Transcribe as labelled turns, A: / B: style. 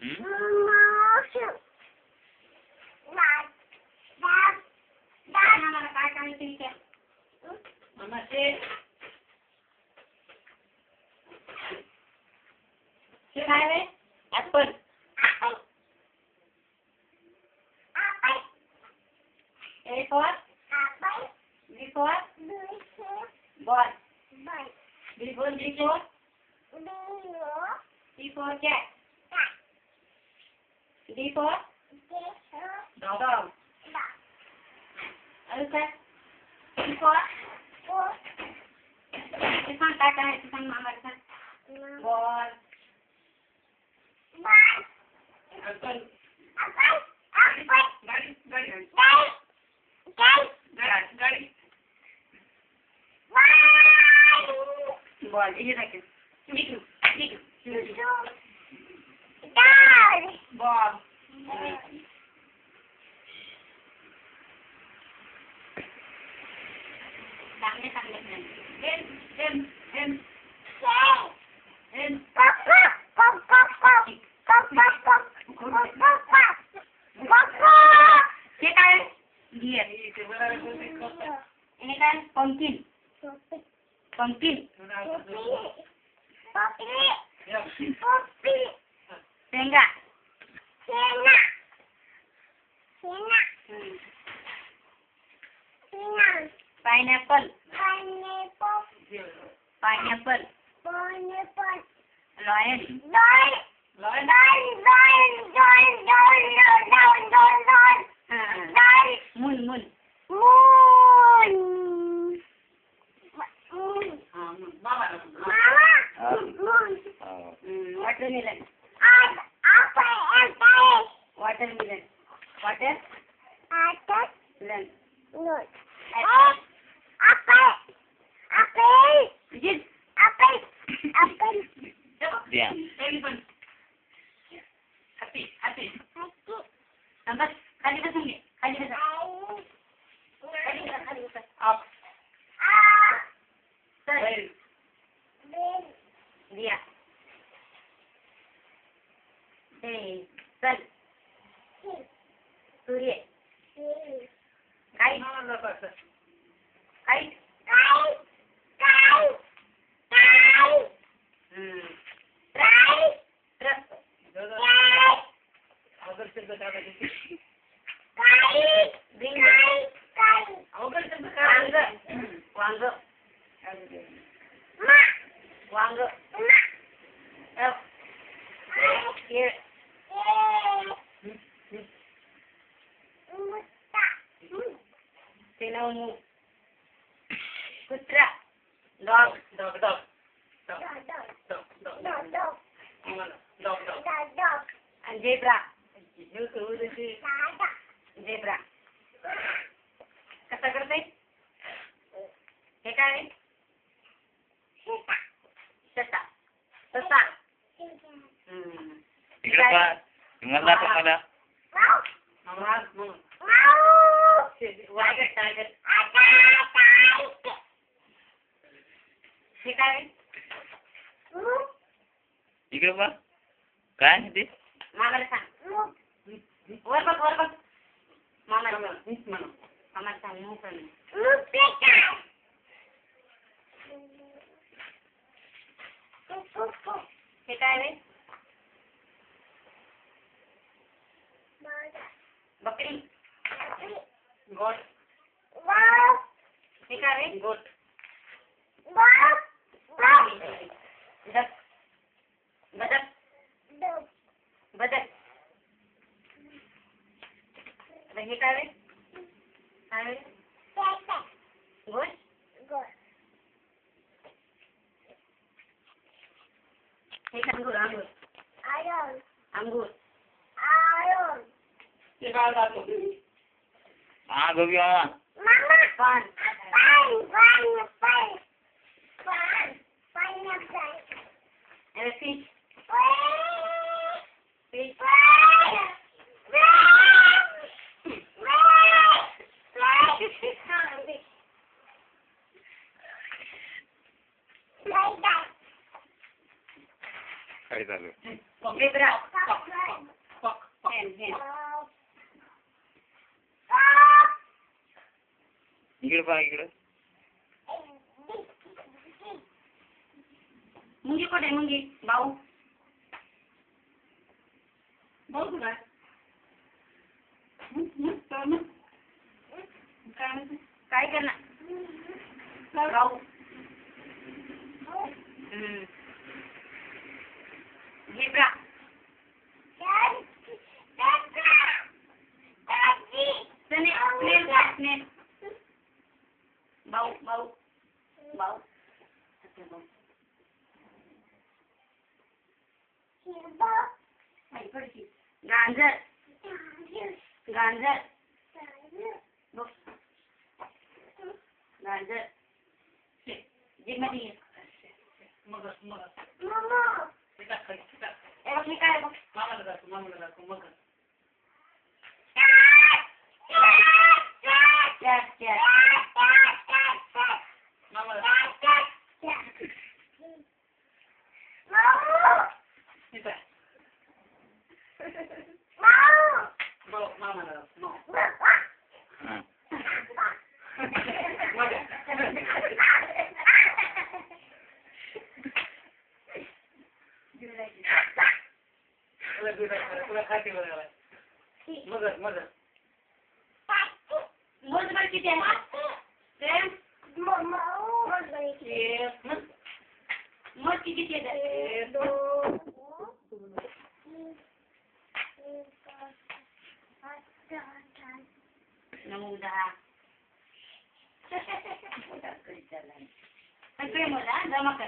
A: काय काय ठीक आहे काय रे apple A for B for ball B for C for cat D for dog okay E for ये सांग काय काय आहे सांग मामा सांग ball ball ये देखो ball सांगने ये काय ये ini kan pumpkin Sengga pineapple lion moon watermelon
B: Yeah.
A: happy nampak kali besar up dia sun surya kite Wangga here Sinamu Kutra dog and zebra कसा करते हे काय ससा
B: इकडे पहा मला तुम्हाला
A: हे काय
B: इकडे पहा काय आहे ते
A: मामाला सांग वर बघ मामाला सांग हे काय रे बकरी गोट हे काय रे गोट बदक हे काय रे गोट हे अंगूर
B: हाँ गोभी मामा
A: पान fish
B: काय चालू
A: zebra हेन
B: इकडे पहा इकडे.
A: मुंगी कुठे मुंगी भाऊ भाऊ कुठे काय करणार भाऊ झेब्रा स्नेल भाऊ भाऊ भाऊ गांजर गांजर गांजर जिम्मेदी मग मी काय बघ मोजबर किती आहे मोज किती आहे 9 10 सगळे मला जमा कर